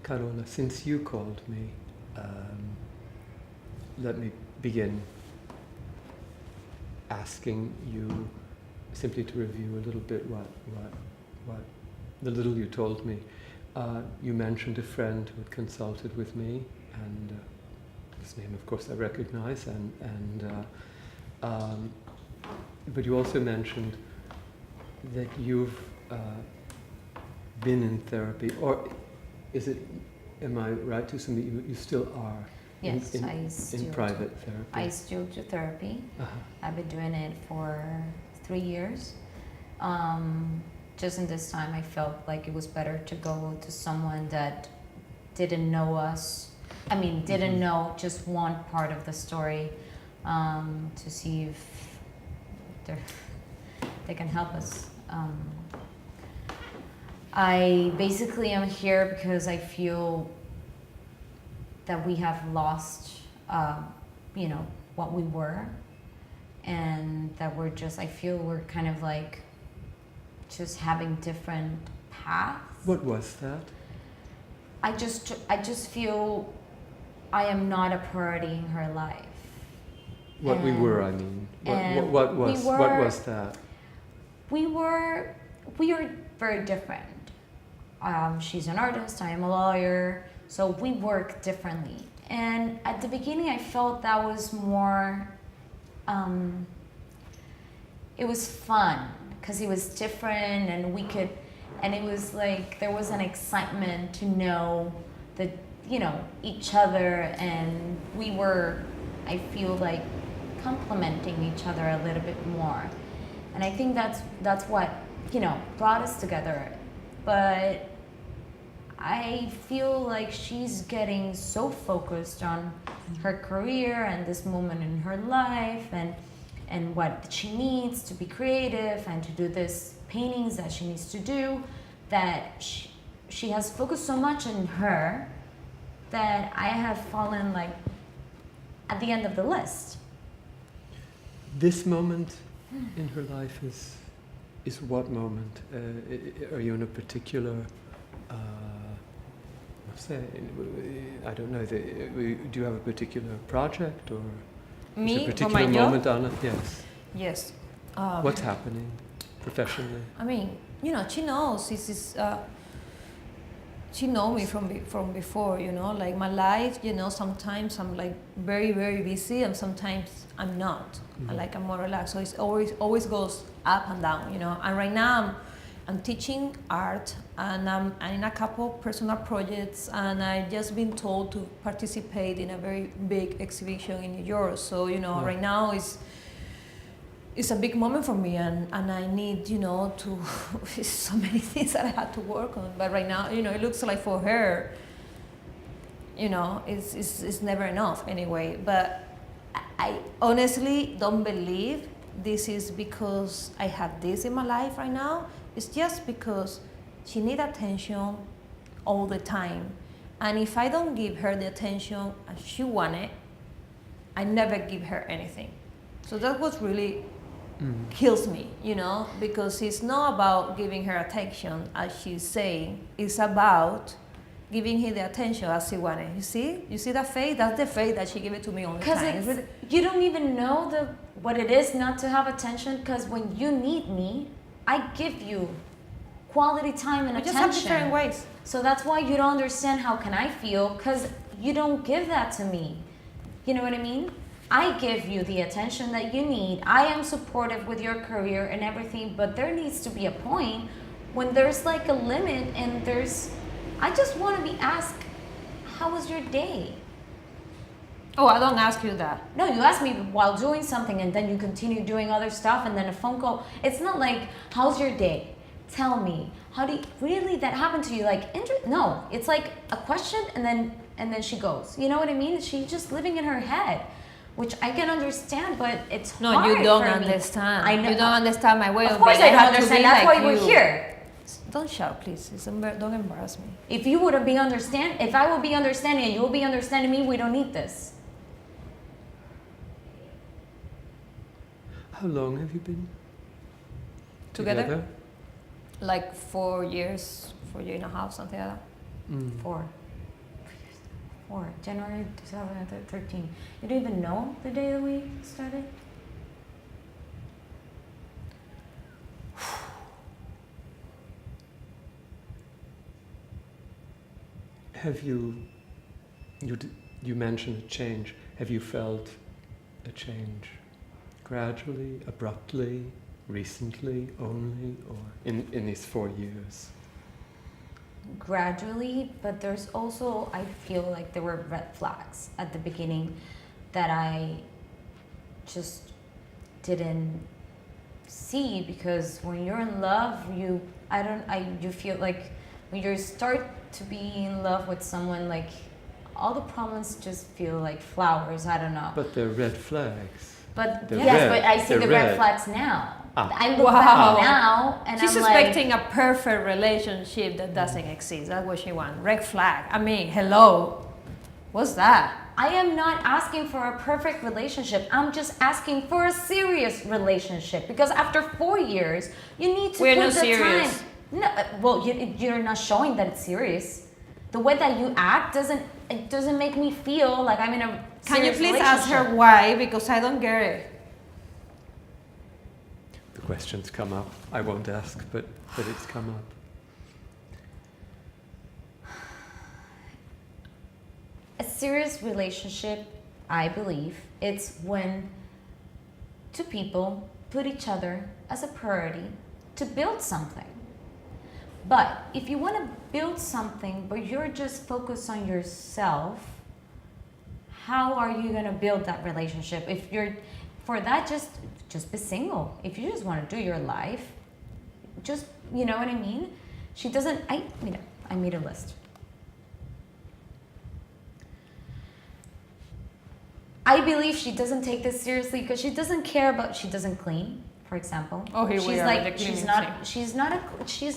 Carola, since you called me, let me begin asking you simply to review a little bit what the little you told me. You mentioned a friend who had consulted with me, and his name, of course, I recognize, but you also mentioned that you've been in therapy, or am I right to assume that you still are? Yes, in private therapy. I still do therapy. I've been doing it for 3 years. Just in this time, I felt like it was better to go to someone that didn't know us. I mean, didn't know just one part of the story, to see if they can help us. I basically am here because I feel that we have lost, what we were, and that I feel we're kind of like just having different paths. What was that? I just feel I am not a priority in her life. What we were, I mean. What was that? We were very different. She's an artist, I am a lawyer, so we work differently. And at the beginning, I felt that was more, it was fun, because it was different, and it was like, there was an excitement to know that, each other, and we were, I feel like, complementing each other a little bit more. And I think that's what, brought us together. But I feel like she's getting so focused on her career and this moment in her life, and what she needs to be creative and to do this paintings that she needs to do, that she has focused so much on her that I have fallen like at the end of the list. This moment in her life is what moment? Are you in a particular, I don't know, do you have a particular project, or Me, is a particular for my moment job? on it? Yes. Yes. What's happening professionally? I mean, she knows she knows me from before, like my life, sometimes I'm like very, very busy, and sometimes I'm not. Like I'm more relaxed. So it's always goes up and down, And right now I'm teaching art, and I'm in a couple personal projects, and I've just been told to participate in a very big exhibition in New York. So, right now it's a big moment for me, and I need, to, so many things that I had to work on. But right now, it looks like for her, it's never enough anyway. But I honestly don't believe this is because I have this in my life right now. It's just because she needs attention all the time. And if I don't give her the attention as she wanted, I never give her anything. So that was really kills me, because it's not about giving her attention, as she's saying. It's about giving her the attention as she wanted. You see that face? That's the face that she gave it to me all the time. Because you don't even know what it is not to have attention, because when you need me, I give you quality time and attention. We just have different ways. So that's why you don't understand how can I feel, because you don't give that to me. You know what I mean? I give you the attention that you need. I am supportive with your career and everything, but there needs to be a point when there's like a limit, and I just want to be asked, how was your day? Oh, I don't ask you that. No, you ask me while doing something, and then you continue doing other stuff, and then a phone call. It's not like, how's your day? Tell me. How do you, really that happened to you? Like, no, it's like a question, and then she goes. You know what I mean? She's just living in her head, which I can understand, but it's hard. No, you don't for understand. Me. I know. You don't understand my way of being. Of course I don't understand. That's why we're here. Don't shout, please. Don't embarrass me. If you would be if I would be understanding and you will be understanding me, we don't need this. How long have you been together? Like 4 years, 4 years and a half, something like that. 4. January 2013. You don't even know the day that we started? Have you mentioned a change. Have you felt a change gradually, abruptly, recently only, or in these 4 years? Gradually, but there's also, I feel like there were red flags at the beginning that I just didn't see, because when you're in love, you feel like when you start to be in love with someone, like all the problems just feel like flowers. I don't know. But they're red flags. But they're yes, red. but I see They're the red. red flags now. Ah. I look Wow. back now and She's I'm like, expecting a perfect relationship that doesn't exist. That's what she wants. Red flag. I mean, hello. What's that? I am not asking for a perfect relationship. I'm just asking for a serious relationship, because after 4 years, you need to We're put not the serious. time. No, well, you're not showing that it's serious. The way that you act doesn't make me feel like I'm in a Can you serious please ask relationship. her why? Because I don't get it. The questions come up. I won't ask, but it's come up. A serious relationship, I believe, it's when two people put each other as a priority to build something. But if you want to build something, but you're just focused on yourself, how are you going to build that relationship? If you're, for that, just be single. If you just want to do your life, just, you know what I mean? She doesn't, I made a list. I believe she doesn't take this seriously because she doesn't care about, she doesn't clean, for example. Oh, here we She's are like, with the she's cleaning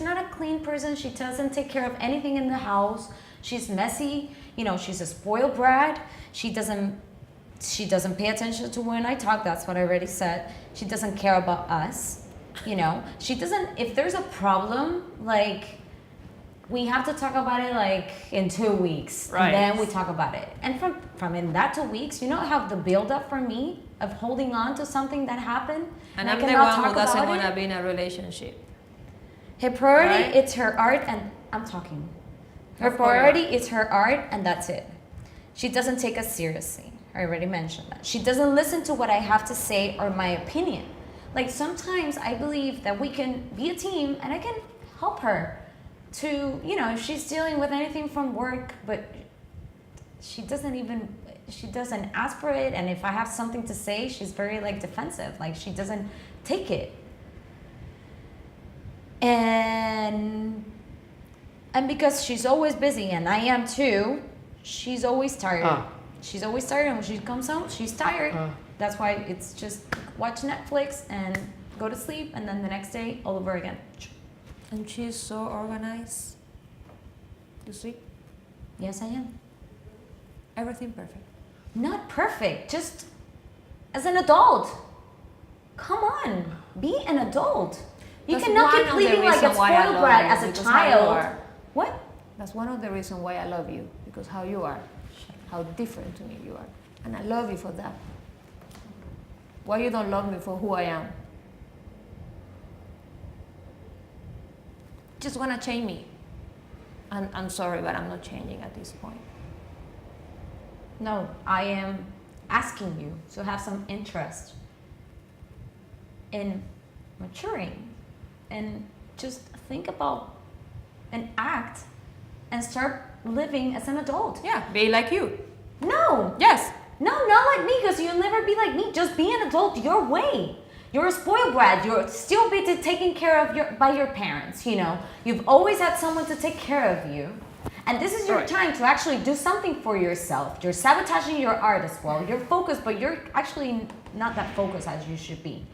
not a clean person. She doesn't take care of anything in the house. She's messy. You know, she's a spoiled brat. She doesn't pay attention to when I talk. That's what I already said. She doesn't care about us. You know, she doesn't, if there's a problem, like, we have to talk about it like in 2 weeks, Right. and then we talk about it. And from in that 2 weeks, you know how the build up for me of holding on to something that happened, And I I'm the cannot one talk who doesn't about want to it? be in a relationship. Her priority, Right. it's her art, and I'm talking. Her Of course. priority is her art, and that's it. She doesn't take us seriously. I already mentioned that. She doesn't listen to what I have to say or my opinion. Like, sometimes I believe that we can be a team, and I can help her to, you know, if she's dealing with anything from work, but she doesn't ask for it. And if I have something to say, she's very like defensive. Like, she doesn't take it. And because she's always busy, and I am too, she's always tired. Ah. She's always tired, and when she comes home, she's tired. Ah. That's why it's just watch Netflix and go to sleep, and then the next day all over again. And she's so organized. You see? Yes, I am. Everything perfect. Not perfect, just as an adult. Come on, be an adult. You That's cannot one keep of the living like a reason why I spoiled love brat you, as a because how you child. are. What? That's one of the reasons why I love you, because how you are, how different to me you are. And I love you for that. Why you don't love me for who I am? Just want to change me. And I'm sorry, but I'm not changing at this point. No, I am asking you to have some interest in maturing and just think about and act and start living as an adult. Yeah, be like you. No, Yes. no, not like me, because you'll never be like me. Just be an adult your way. You're a spoiled brat. You're still be taken care of by your parents, you know. You've always had someone to take care of you. And this is your Right. time to actually do something for yourself. You're sabotaging your art as well. You're focused, but you're actually not that focused as you should be.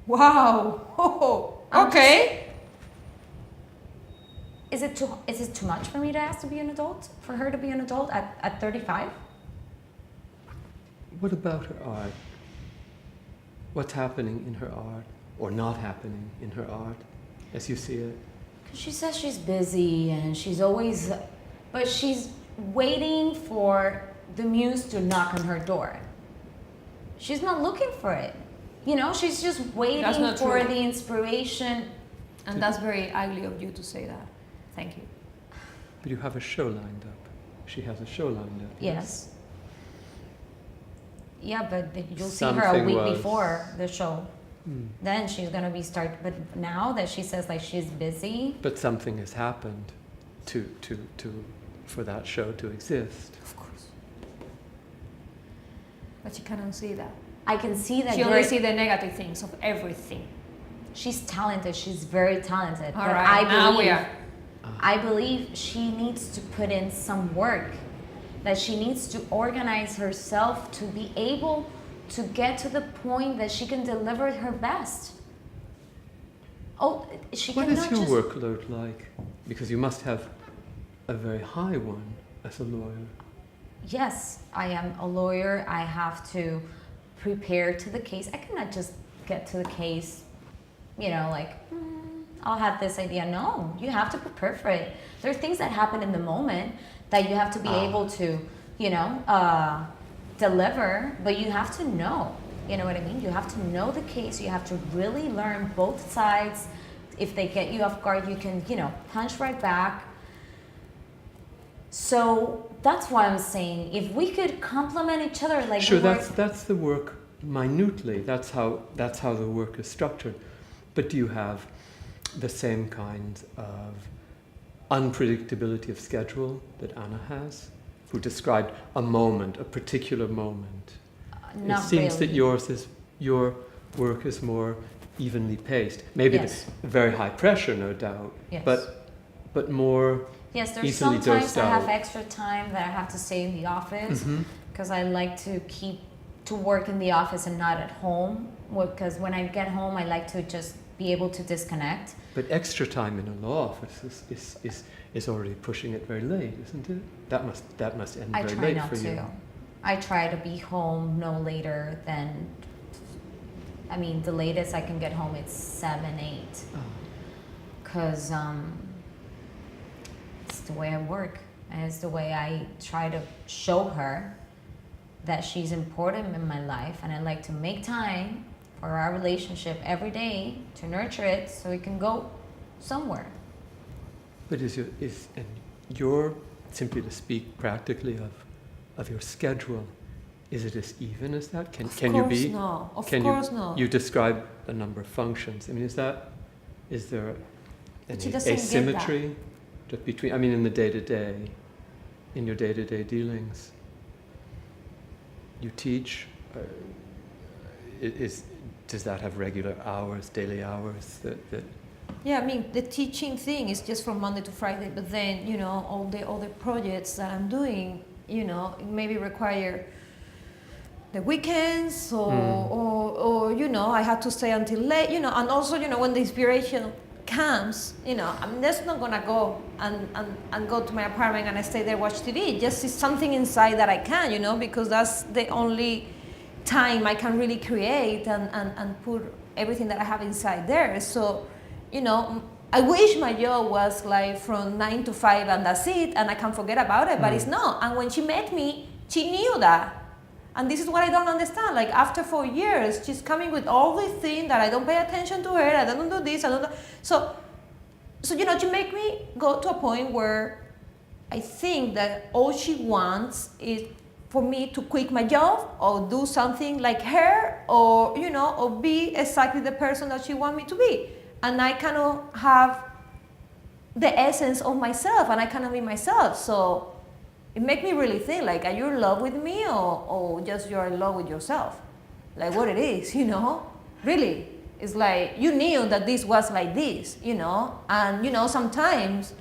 Wow. Oh, I'm okay. Is it too much for me to ask to be an adult? For her to be an adult at 35? What about her art? What's happening in her art, or not happening in her art, as you see it? She says she's busy and she's always, but she's waiting for the muse to knock on her door. She's not looking for it. You know, she's just waiting for the inspiration. And that's very ugly of you to say that. Thank you. But you have a show lined up. She has a show lined up. Yes. Yeah, but you'll see her Something a week was- before the show. Mm. Then she's gonna be But now that she says like she's busy, But something has happened for that show to exist. Of course. But she cannot see that. I can see that She only sees the negative things of everything. she's talented. She's very talented. All but right, now we are. I believe she needs to put in some work. That she needs to organize herself to be able to get to the point that she can deliver her best. Oh, she What cannot is your just... workload like? Because you must have a very high one as a lawyer. Yes, I am a lawyer. I have to prepare to the case. I cannot just get to the case, you know, like, I'll have this idea. No, you have to prepare for it. There are things that happen in the moment that you have to be able to, you know, deliver, but you have to know. You know what I mean? You have to know the case. You have to really learn both sides. If they get you off guard, you can, you know, punch right back. So that's why I'm saying if we could complement each other, like Sure, that's the work minutely. That's how the work is structured. But do you have the same kind of unpredictability of schedule that Anna has, who described a moment, a particular moment? not it seems really. that your work is more evenly paced. Maybe Yes. very high pressure, no doubt. Yes. But more. Yes, there's easily sometimes dosed I have out. extra time that I have to stay in the office Mhm. because I like to work in the office and not at home. Because when I get home, I like to just be able to disconnect. But extra time in a law office is already pushing it very late, isn't it? That must end I very try late not for you. to. I try to be home no later than. I mean, the latest I can get home it's 7, 8. Oh. Because it's the way I work and it's the way I try to show her that she's important in my life, and I like to make time for our relationship every day to nurture it so we can go somewhere. But is your simply to speak practically of your schedule, is it as even as that? Can you be? No. Of Can course you, no. You describe a number of functions. I mean, is there But she any doesn't get asymmetry just between? I mean, in the day-to-day, in your day-to-day dealings, you teach. Does that have regular hours, daily hours that? Yeah, I mean, the teaching thing is just from Monday to Friday, but then, you know, all the other projects that I'm doing, you know, it maybe require the weekends or you know, I have to stay until late, you know, and also, you know, when the inspiration comes, you know, I'm just not gonna go and go to my apartment and I stay there, watch TV. Just it's something inside that I can, you know, because that's the only time I can really create and put everything that I have inside there. So, you know, I wish my job was like from 9 to 5 and that's it, and I can forget about it, but it's not. And when she met me, she knew that. And this is what I don't understand. Like after 4 years, she's coming with all these things that I don't pay attention to her, I don't do this, I don't do... So, you know, she make me go to a point where I think that all she wants is for me to quit my job or do something like her, or, you know, or be exactly the person that she wants me to be. And I cannot have the essence of myself, and I cannot be myself. So it makes me really think, like, are you in love with me or just you're in love with yourself? Like what it is, you know? Really. It's like, you knew that this was like this, you know? And, you know, sometimes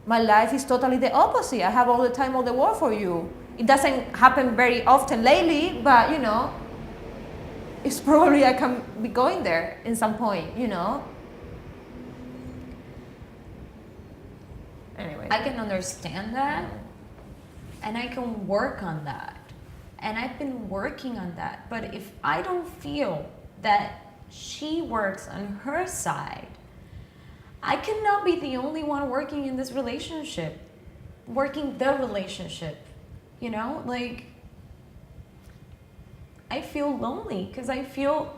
my life is totally the opposite. I have all the time, all the world for you. It doesn't happen very often lately, but, you know, it's probably I can be going there in some point, you know? Anyway. I can understand that, and I can work on that. And I've been working on that. But if I don't feel that she works on her side, I cannot be the only one working in this relationship. working the relationship, you know, like I feel lonely because I feel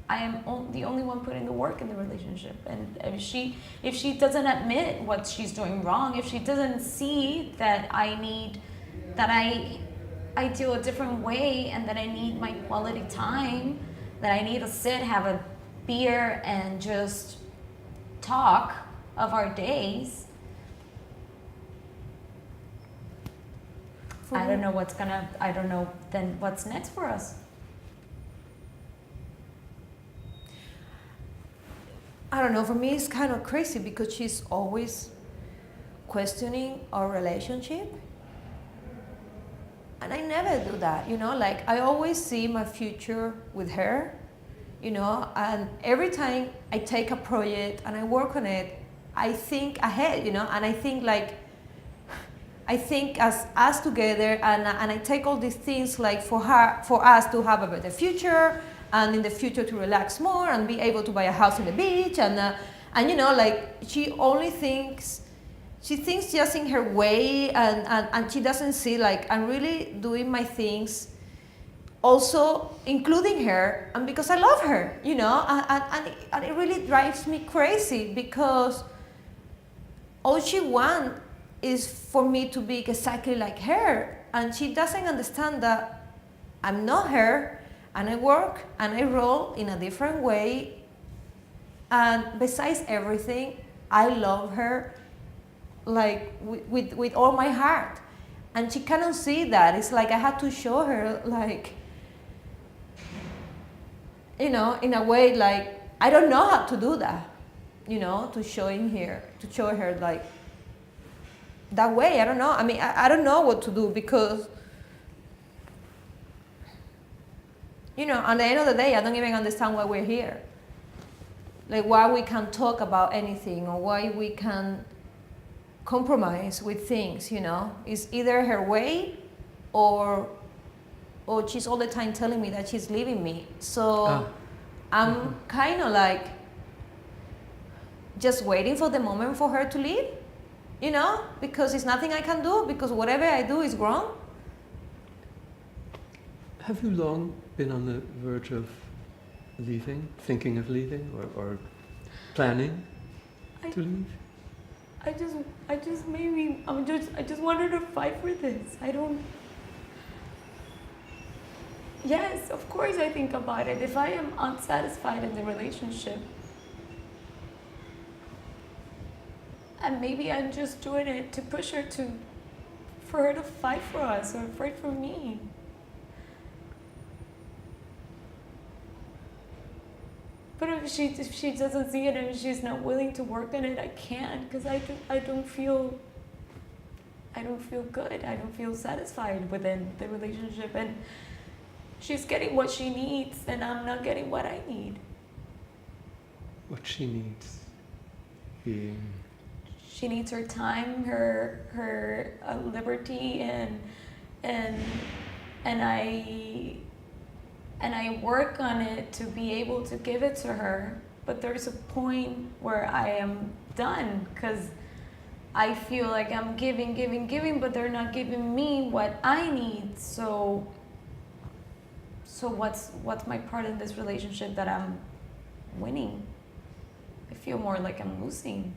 I am the only one putting the work in the relationship. And if she doesn't admit what she's doing wrong, if she doesn't see that I deal a different way and that I need my quality time, that I need to sit, have a beer and just talk of our days, I don't know then what's next for us. I don't know, for me it's kind of crazy because she's always questioning our relationship. And I never do that, you know, like I always see my future with her, you know, and every time I take a project and I work on it, I think ahead, you know, and I think as us together, and I take all these things like for us to have a better future, and in the future to relax more and be able to buy a house on the beach, and you know, like she thinks just in her way, and she doesn't see like I'm really doing my things also including her, and because I love her, you know, and it really drives me crazy because all she wants is for me to be exactly like her, and she doesn't understand that I'm not her, and I work and I roll in a different way, and besides everything, I love her like with all my heart, and she cannot see that. It's like I had to show her, like, you know, in a way, like I don't know how to do that, you know, to show her like that way. I don't know. I mean, I don't know what to do because, you know, at the end of the day, I don't even understand why we're here. Like why we can talk about anything or why we can compromise with things, you know. It's either her way or she's all the time telling me that she's leaving me. So I'm kind of like just waiting for the moment for her to leave, you know, because it's nothing I can do, because whatever I do is wrong. Have you long been on the verge of leaving, thinking of leaving, or planning to leave? I just wanted to fight for this. Yes, of course I think about it. If I am unsatisfied in the relationship, and maybe I'm just doing it to push her for her to fight for us or fight for me. But if she doesn't see it and she's not willing to work on it, I can't, because I don't feel good. I don't feel satisfied within the relationship, and she's getting what she needs, and I'm not getting what I need. What she needs being? She needs her time, her liberty, and I work on it to be able to give it to her. But there's a point where I am done, because I feel like I'm giving, but they're not giving me what I need. So what's my part in this relationship that I'm winning? I feel more like I'm losing.